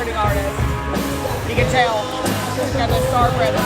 recording artist. You can tell. He's got the star presence.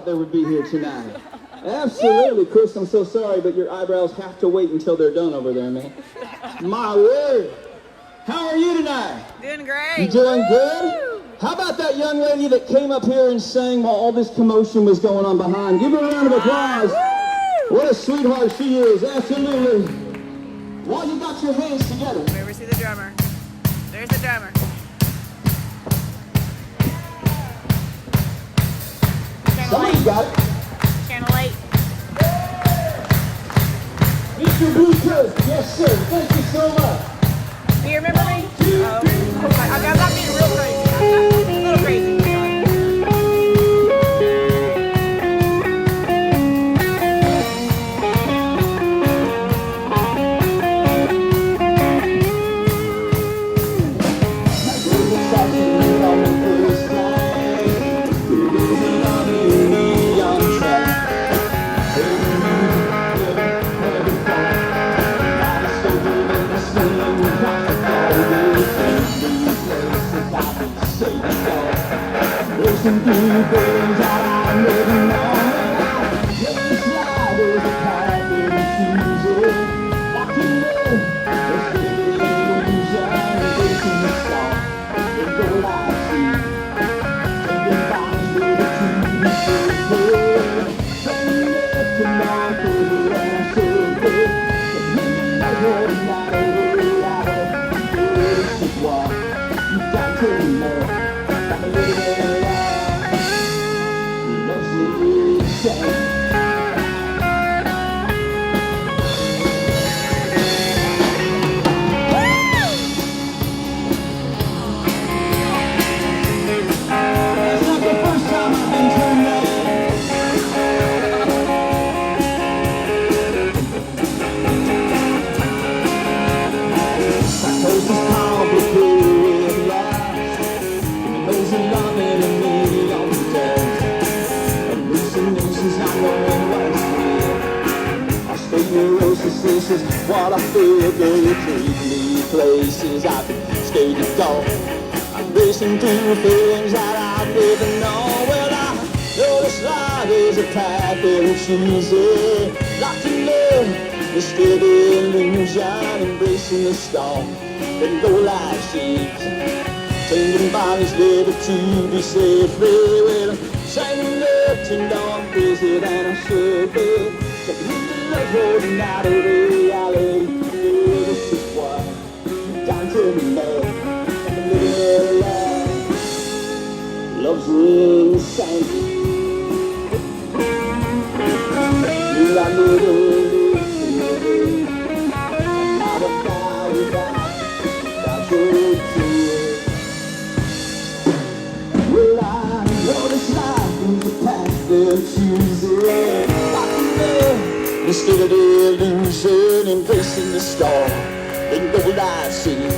They would be here tonight. Absolutely, Chris, I'm so sorry, but your eyebrows have to wait until they're done over there, man. My word. How are you tonight? Doing great. You doing good? How about that young lady that came up here and sang while all this commotion was going on behind? Give her a round of applause. What a sweetheart she is, absolutely. While you got your hands together. Where we see the drummer. There's the drummer. Somebody's got it. Channel 8. Mr. Bluetooth, yes sir, thank you so much. Do you remember me? Oh, I'm not being real crazy. I'm a little crazy. Some things that I never know. This life is a kind of season. Like you know, it's the illusion. It's in the sky. It's the light see. Taking bodies with the truth. Saying yes to life for the answer. But maybe I was not a little out of this is what you got to know. I'm a little bit Not is what I feel. Girl, you take me places I've been scared to go. I'm racing through feelings that I've never known. Well, I know this life is a path that it's easy. Locked in love, instead of illusion, embracing the storm. Letting go like seeds, taking bodies later to be set free. Well, I'm shining up to know I'm crazy than I should be. But love holding out of reality. Yeah, this is what down to me now. I'm living life. Love's insane. You I know the living. I'm not a guy without your tears. Well, I know this life is a path that chooses. Instead of the illusion, embracing the storm. Letting go like sea.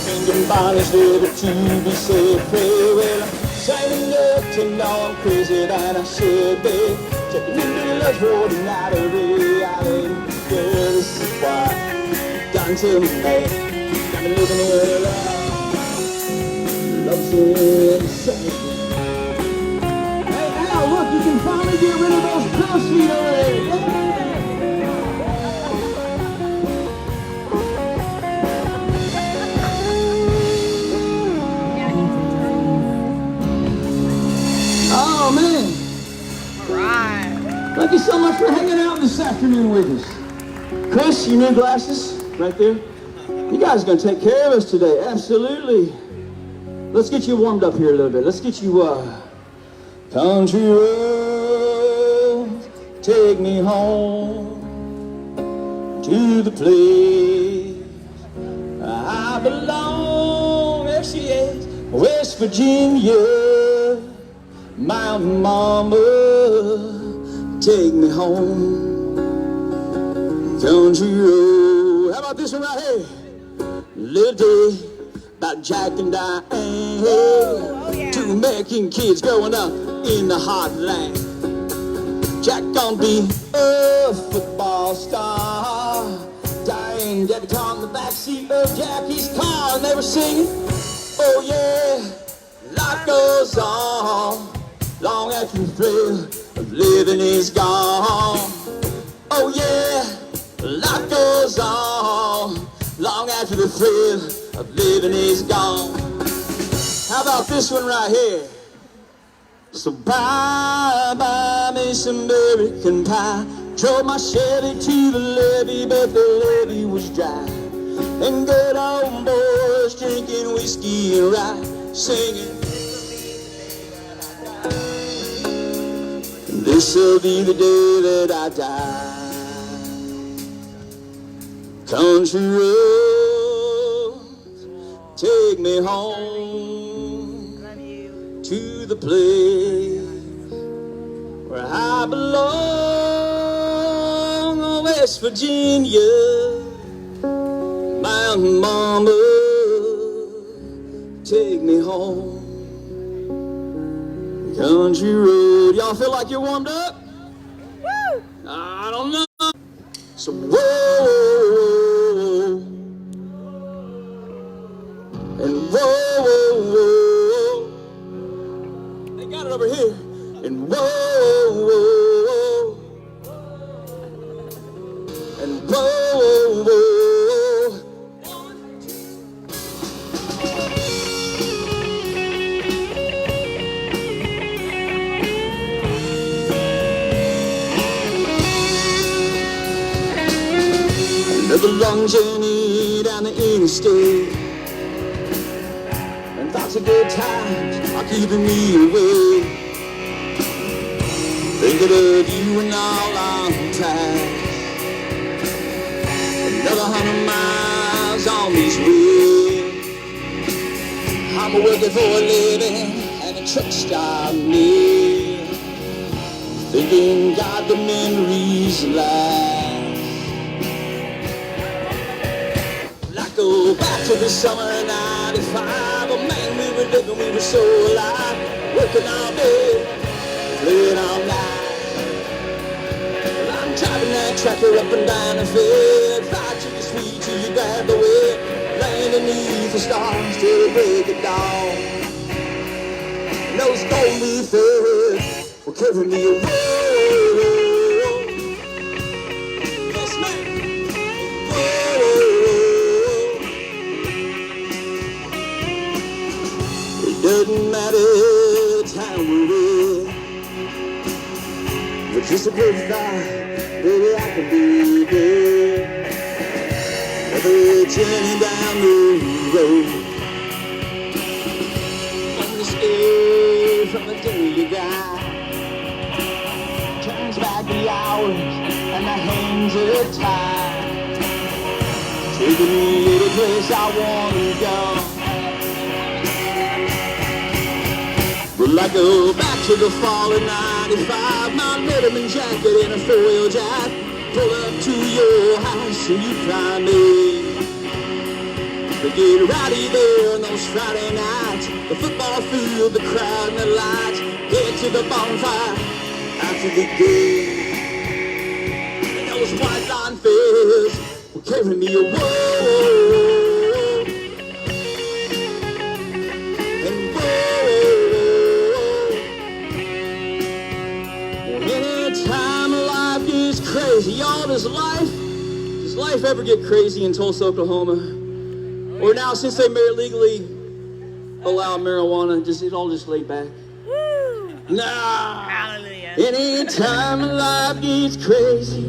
Thinking bodies ready to be set free. Well, I'm shining up to know I'm crazy than I should be. Checking into love's holding out of reality. Girl, this is what you've done to me. Got me living in love. Love's insane. Hey, Al, look, you can finally get rid of those pill feet already. Yeah. Oh, man. All right. Thank you so much for hanging out this afternoon with us. Chris, your new glasses, right there. You guys are going to take care of us today. Absolutely. Let's get you warmed up here a little bit. Let's get you, country roads, take me home to the place I belong. There she is, West Virginia, my mama, take me home, country road. How about this one right here? Little day about Jack and Diane, yeah. two American kids growing up in the heartland. Jack gonna be a football star. Diane got the car in the backseat of Jackie's car, and they were singing, oh yeah, life goes on long after the thrill of living is gone. Oh yeah, life goes on long after the thrill of living is gone. How about this one right here? So buy me some American pie. Drove my Chevy to the levee, but the levee was dry. And good old boys drinking whiskey and rye, singing, this'll be the day that I die. Country roads, take me home to the place where I belong. West Virginia, mountain mama, take me home. Country road. Y'all feel like you're warmed up? Woo! I don't know. So whoa, and whoa, they got it over here. And whoa, and whoa. Another long journey down the interstate, and thoughts of good times are keeping me awake. Thinking of you and all on time. Another 100 miles on this way. I'm working for a living and a truck stop near. Thinking God the memories last. Go back to the summer of '95. Oh man, we were living, we were so alive. Working all day, playing all night. Well, I Driving that tractor up and down the field, fried chicken sweet till you grab the whip, laying beneath the stars till the break of dawn. And those golden fields will carry me away. Yes, man. It doesn't matter the time we're in, but just a good thought, baby, I can be there. Every journey down the road, from the scared from the day you got, turns back the hours and the hands are tied, taking me to the place I want to go. Well, I go back to the fall of '95, my Letterman jacket and a four-wheel jack, pull up to your house and you find me. But get rowdy there on those Friday nights, the football field, the crowd and the lights, head to the bonfire after the game. And those white line fields will carry me away. Crazy, y'all. Does life ever get crazy in Tulsa, Oklahoma? Or now, since they legally allow marijuana, it all just laid back? Woo! Nah. Hallelujah. Anytime life gets crazy,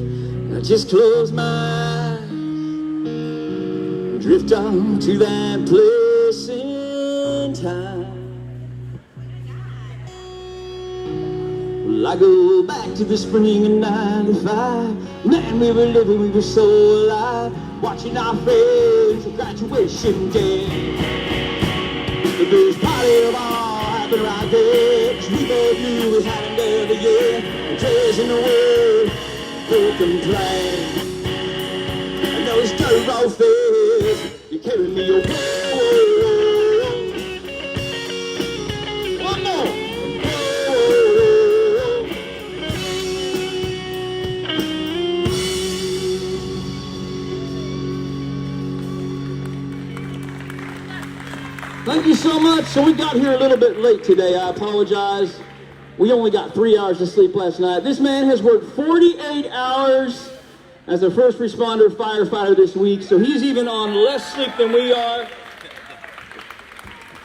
I just close my eyes and drift on to that place in time. Well, I go back to the spring of '95. Man, we were living, we were so alive, watching our friends at graduation day. The biggest party of all happened right there, 'cause we both knew we had another year, and chasing the world, broken plan. And those dirt road fields, you carry me away. One more. Thank you so much. So we got here a little bit late today. I apologize. We only got 3 hours of sleep last night. This man has worked 48 hours as a first responder firefighter this week, so he's even on less sleep than we are.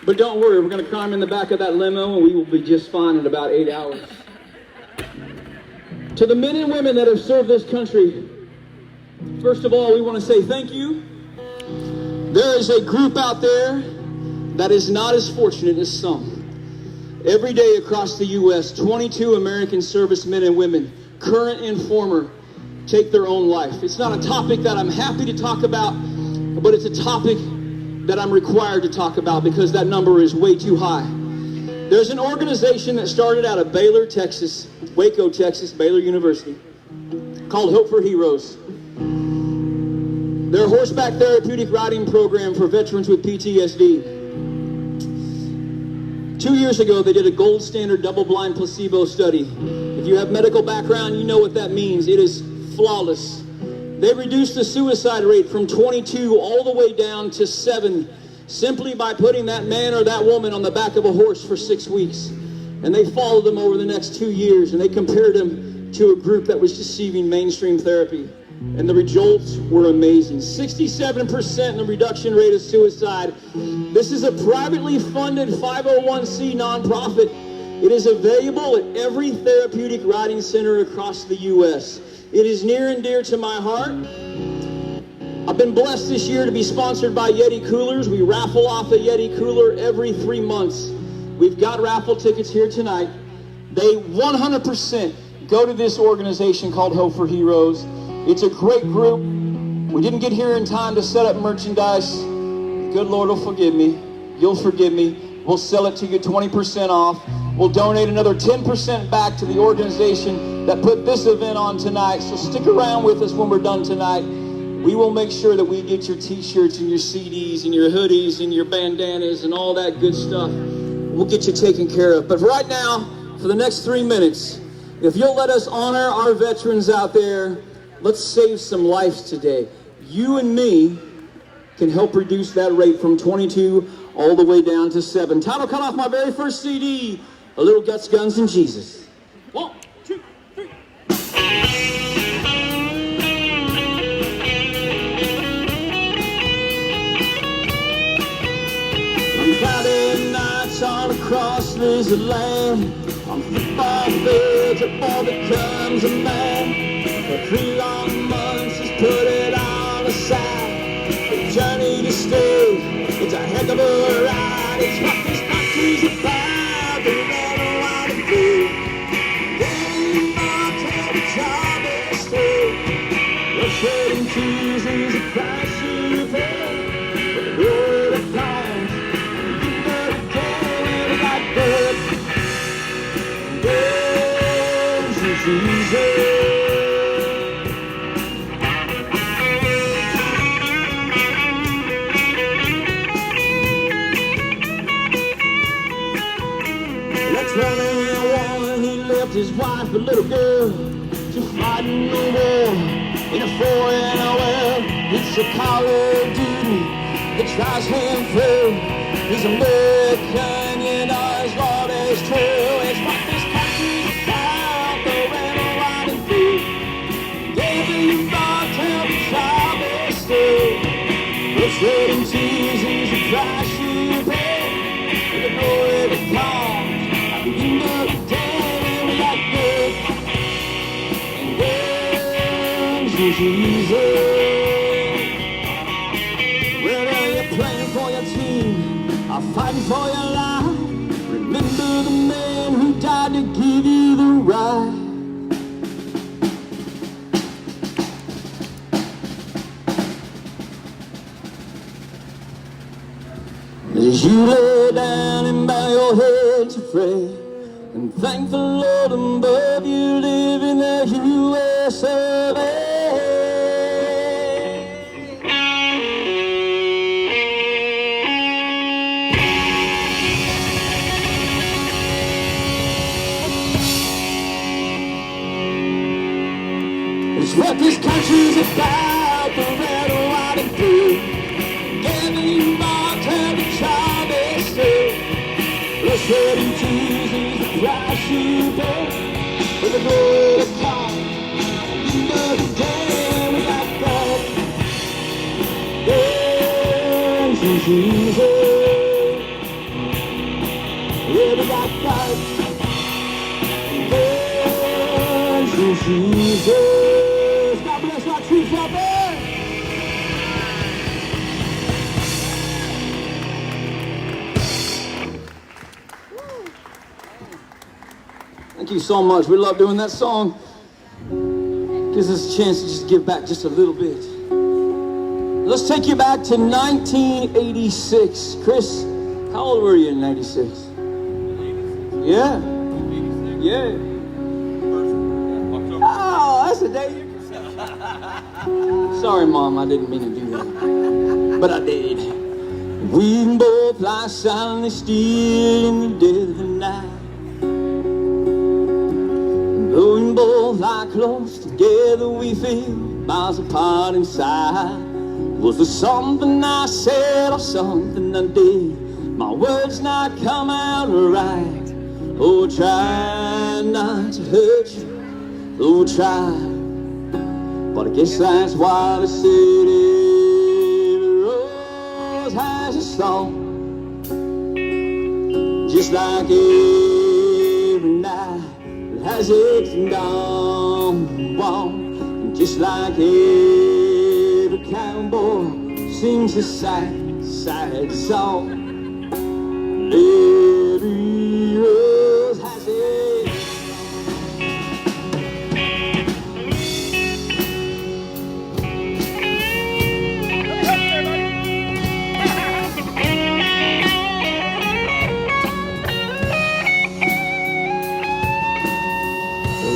But don't worry, we're going to climb in the back of that limo and we will be just fine in about 8 hours. To the men and women that have served this country, first of all, we want to say thank you. There is a group out there that is not as fortunate as some. Every day across the U.S., 22 American servicemen and women, current and former, take their own life. It's not a topic that I'm happy to talk about, but it's a topic that I'm required to talk about because that number is way too high. There's an organization that started out of Baylor, Texas, Waco, Texas, Baylor University, called Hope for Heroes. They're a horseback therapeutic riding program for veterans with PTSD. 2 years ago, they did a gold standard double-blind placebo study. If you have medical background, you know what that means. It is flawless. They reduced the suicide rate from 22 all the way down to 7 simply by putting that man or that woman on the back of a horse for 6 weeks. And they followed them over the next 2 years, and they compared them to a group that was receiving mainstream therapy. And the results were amazing. 67% in the reduction rate of suicide. This is a privately funded 501c nonprofit. It is available at every therapeutic riding center across the U.S. It is near and dear to my heart. I've been blessed this year to be sponsored by Yeti Coolers. We raffle off a Yeti Cooler every 3 months. We've got raffle tickets here tonight. They 100% go to this organization called Hope for Heroes. It's a great group. We didn't get here in time to set up merchandise. Good Lord will forgive me. You'll forgive me. We'll sell it to you 20% off. We'll donate another 10% back to the organization that put this event on tonight. So stick around with us when we're done tonight. We will make sure that we get your t-shirts and your CDs and your hoodies and your bandanas and all that good stuff. We'll get you taken care of. But right now, for the next 3 minutes, If you'll let us honor our veterans out there, let's save some lives today. You and me can help reduce that rate from 22 all the way down to 7. Title cut off my very first CD, A Little Guts, Guns, and Jesus. 1, 2, 3. On Friday nights all across this land, on football fields, a boy becomes a man. For 3 long months he's put it all aside. The journey to stay, it's a heck of a ride. It's what this country's about, they never want to do. Getting more till the job is through. We're shedding tears is the price you pay for the road that comes. You know the day when we got good. It's easy. Let's run in one. He left his wife, a little girl, to fighting the war in a foreign well. It's a call of duty that tries him through. He's American, you know his Lord is true. It's what this country's about, the rebel riding through. Gave you thought till the job is through. It's shedding tears is the price you pay for the glory that comes. At the end of the day, we got good and guns and Jesus. Whether you're playing for your team or fighting for your life, remember the man who died to give you the right. As you lay down and bow your head to pray, and thank the Lord above you live in the U.S. of A. It's what this country's about, the red, white, and blue. Giving more till the job is through. The shedding tears is the price you pay for the glory that comes. Another day we got God. Yes, and Jesus. Yeah, we got God. Yes, and Jesus. God bless our troops out there. Thank you so much. We love doing that song. Gives us a chance to just give back just a little bit. Let's take you back to 1986. Chris, how old were you in 96? Yeah. Yeah. Oh, that's the day. Sorry, Mom, I didn't mean to do that. But I did. We both lie silently still in the dead of the night. Though we both lie close together, we feel miles apart inside. Was there something I said or something I did? My words not come out right. Oh, try not to hurt you. Oh, try. But I guess that's why the city rose has a song. Just like every night has its dawn, and just like every cowboy sings a sad, sad song. Every rose has its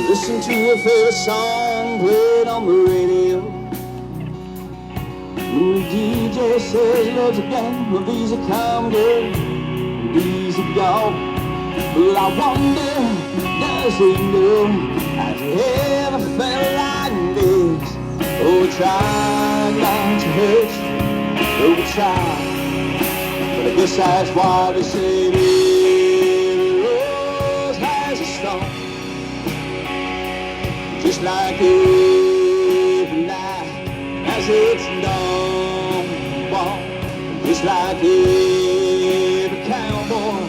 listen to your favorite song played on the radio. When the DJ says love's a game, well these are come good, these are gone. Well I wonder, does he know ever felt like this? Oh, we tried not to hurt you. Oh, we tried. But I guess that's why they say every rose has a stone. Just like every night has its dawn. Just like every cowboy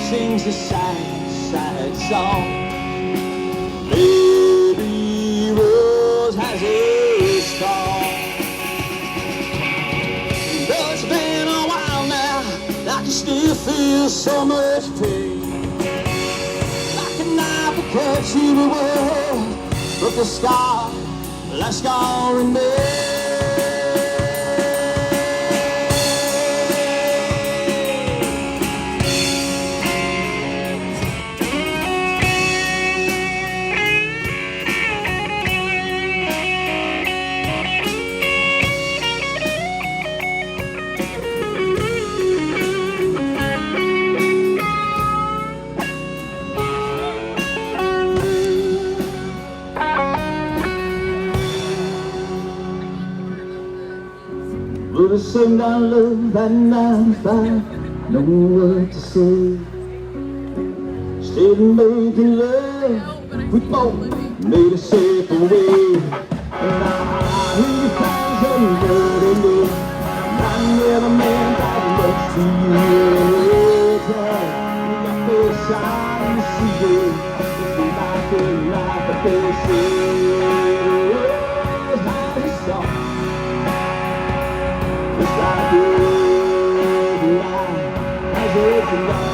sings a sad, sad song. Every rose has its song. Though it's been a while now, I can still feel so much pain. Like a knife that cuts you the world, but the scar, that scar remains. Well, they sing our love at 95, know what to say. Stayed making love, we both made a safe away. And I hear you cries and dirty me. I never meant that much to you. In my face I see it. It's like a knife that they say. Oh, how it's soft. Just like every line has its long.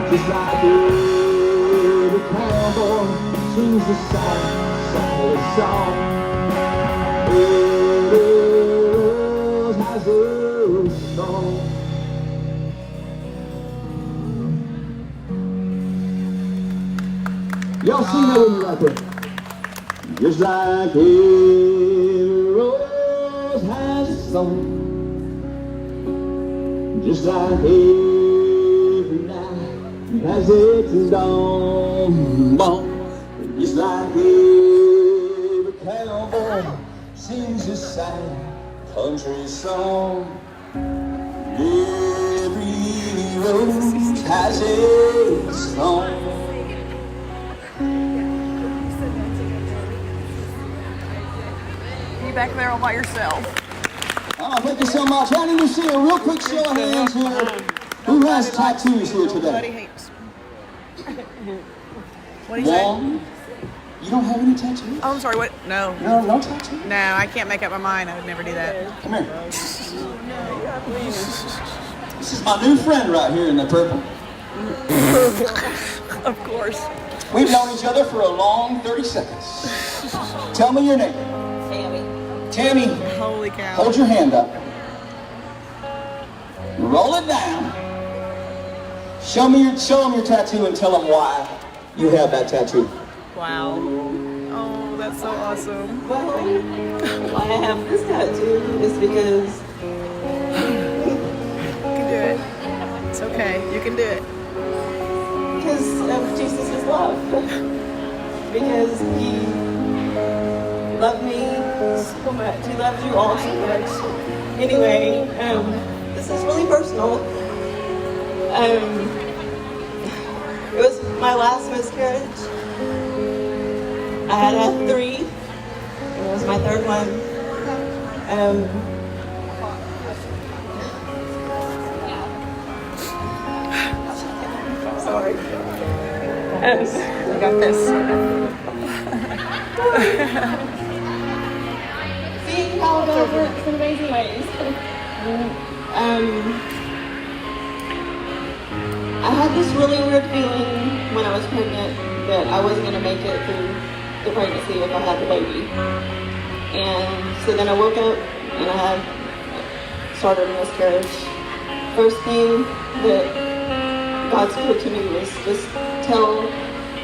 Just like every cowboy sings a sad, sad song. Every rose has its song. Y'all sing that with me right there. Just like every rose has a song, just like every night has its dawn. Just like every cowboy sings a sad country song. Every rose has its song. Back there all by yourself. Oh, thank you so much. I need to see a real quick show of hands here. Who has tattoos here Buddy today? hates. What do you say? One. You don't have any tattoos? Oh, I'm sorry. What? No. No tattoos? No, I can't make up my mind. I would never do that. Come here. This is my new friend right here in the purple. Of course. We've known each other for a long 30 seconds. Tell me your name. Tammy, Holy cow. hold your hand up. Roll it down. Show them your tattoo and tell them why you have that tattoo. Wow. Oh, that's so awesome. Well, why I have this tattoo is because You can do it. It's okay. You can do it. of Jesus' love. Because he loved me so much. He loves you all so much. Anyway, this is really personal. It was my last miscarriage. I had 3. It was my 3rd one. Sorry. I got this. Seeing how God works in amazing ways. I had this really weird feeling when I was pregnant that I wasn't going to make it through the pregnancy if I had the baby. And so then I woke up and I started a miscarriage. First thing that God spoke to me was just tell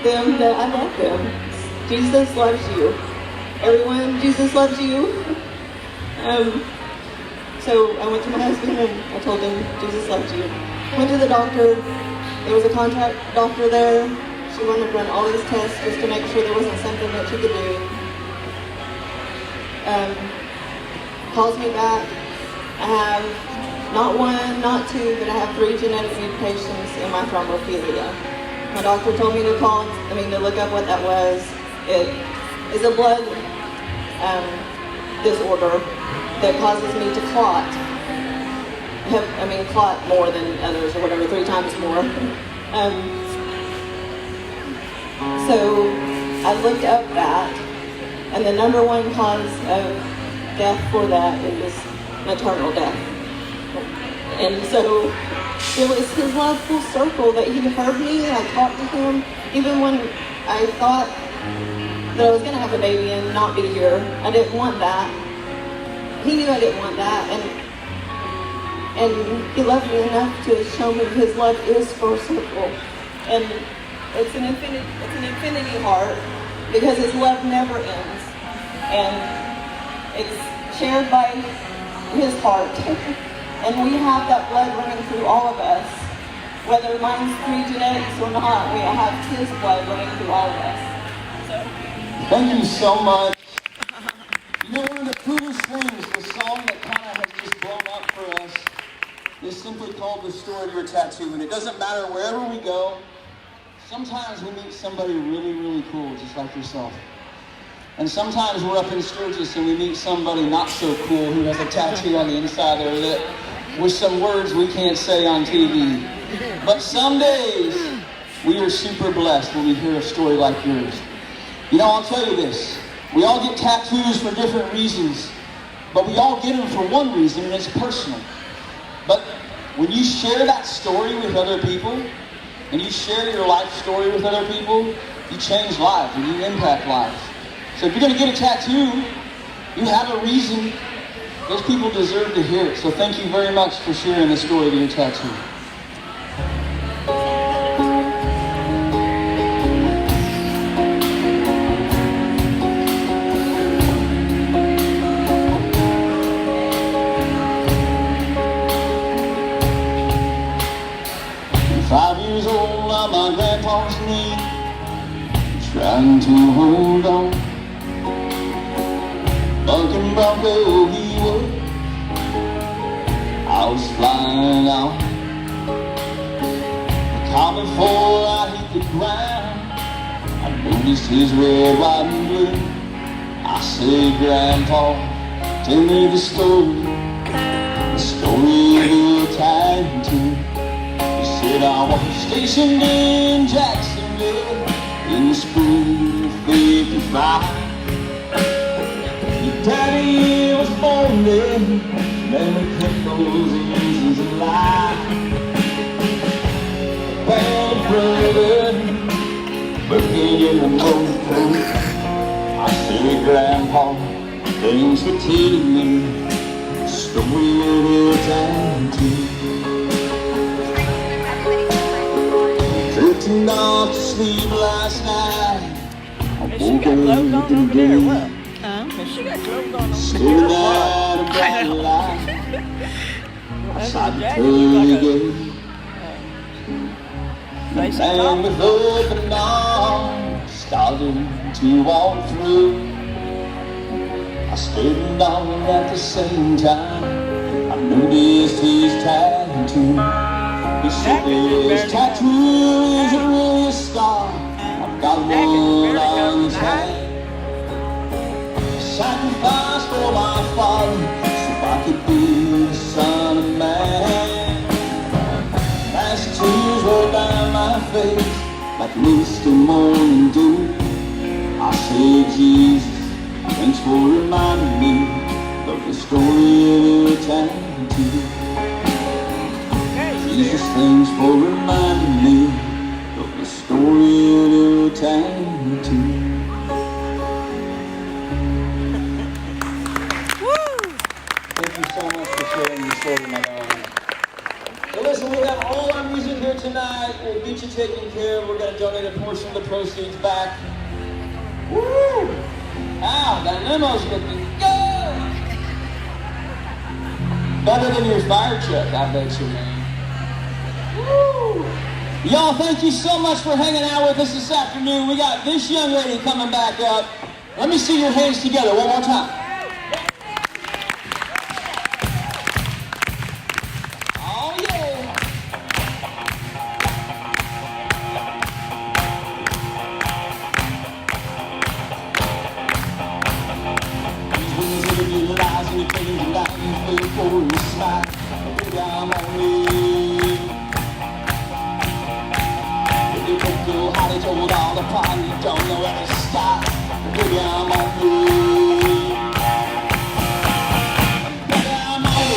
them that I love them. Jesus loves you. Everyone, Jesus loves you. So I went to my husband and I told him, Jesus loves you. Went to the doctor. There was a contract doctor there. She wanted to run all these tests just to make sure there wasn't something that she could do. Calls me back. I have not one, not two, but I have 3 genetic mutations in my thrombophilia. My doctor told me to look up what that was. It is a blood disorder that causes me to clot. Clot more than others or whatever, 3 times more. So I looked up that, and the number 1 cause of death for that is maternal death. And so it was his love full circle that he heard me. I talked to him, even when I thought that I was going to have a baby and not be here. I didn't want that. He knew I didn't want that, and he loved me enough to show me his love is full circle. And it's an infinity heart, because his love never ends. And it's shared by his heart. And we have that blood running through all of us. Whether mine's 3 genetics or not, we have his blood running through all of us. So. Thank you so much. You know, one of the coolest things, the song that kind of has just blown up for us, is simply called The Story of Your Tattoo. And it doesn't matter wherever we go, sometimes we meet somebody really, really cool, just like yourself. And sometimes we're up in Sturgis and we meet somebody not so cool who has a tattoo on the inside of their lip with some words we can't say on TV. But some days, we are super blessed when we hear a story like yours. You know, I'll tell you this. We all get tattoos for different reasons, but we all get them for one reason, and it's personal. But when you share that story with other people, and you share your life story with other people, you change lives and you impact lives. So if you're going to get a tattoo, you have a reason. Those people deserve to hear it. So thank you very much for sharing the story of your tattoo. On my grandpa's knee, trying to hold on. Bucking Bronco he was, I was flying on. The car before I hit the ground, I noticed his red, white, and blue. I said, Grandpa, tell me the story of your tattoo. I was stationed in Jacksonville in the spring of '55. Your daddy was born there, and we kept those illusions alive. Well, brother, working in the motor, I said, Grandpa, thanks for telling me the story of your tattoo. Drifting off to sleep last night. Has she got clothes on over there? What? Has she got clothes on over Staring there? at a bright light outside the pearly gate. And with open arms started to walk through. I stood down at the same time. I noticed his tattoo. He said, this tattoo isn't really a scar. I've got one on his head. Sacrifice for my father, so I could be the son of man. As tears roll down my face, like misty morning dew, I said, Jesus, thanks for reminding me of the story of your tattoo. Jesus, thanks for reminding me of the story of your tattoo. Thank you so much for sharing your story, my darling. So listen, we have all our music here tonight. We'll get you taken care of. We're going to donate a portion of the proceeds back. Woo! Wow, that limo's looking good! Better than your fire truck, I bet you, man. Woo! Y'all, thank you so much for hanging out with us this afternoon. We got this young lady coming back up. Let me see your hands together one more time. Oh, yeah. These wings of your little eyes and your fingers and light and fade for your smile. Baby, I'm on me. You don't know how they told all the party, you don't know where to stop. Baby, I'm on you. Baby, I'm on you.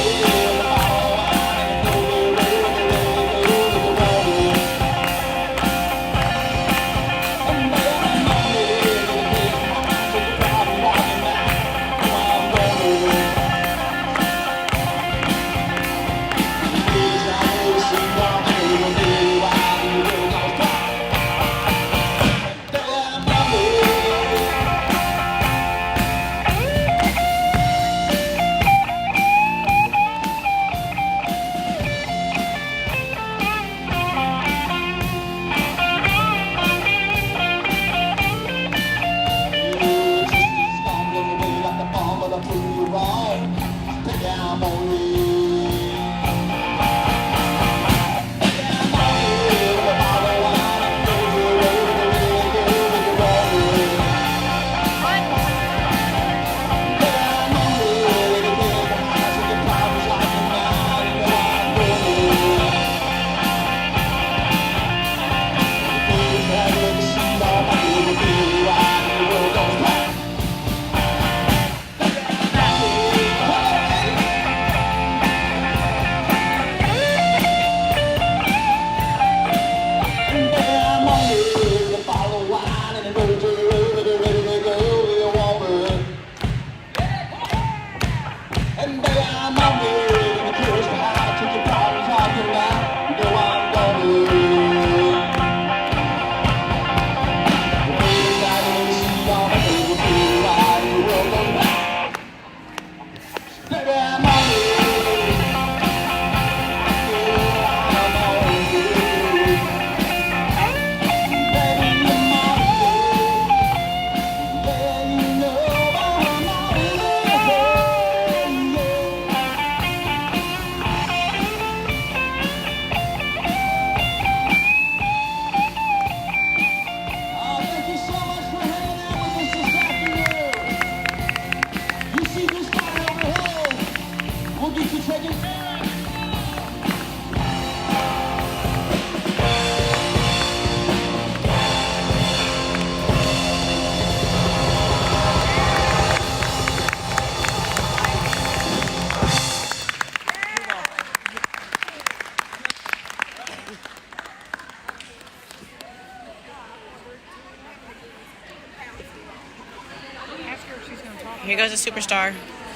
Here goes a superstar.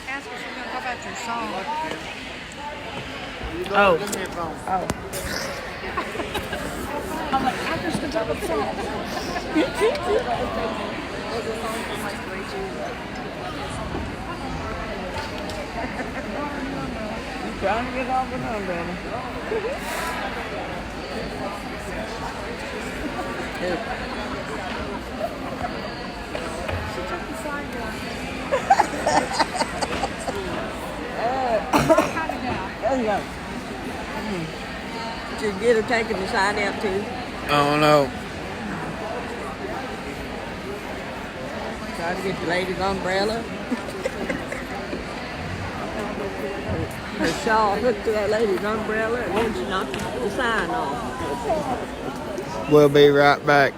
Ask her if she's going to talk about your song. Oh. Oh. I'm like, actors can talk about the song. You trying to get off with them, Danny. There you go. Did you get her taking the sign out too? I don't know. Try to get the lady's umbrella. Her shawl hooked to that lady's umbrella and then she knocked the sign off. We'll be right back.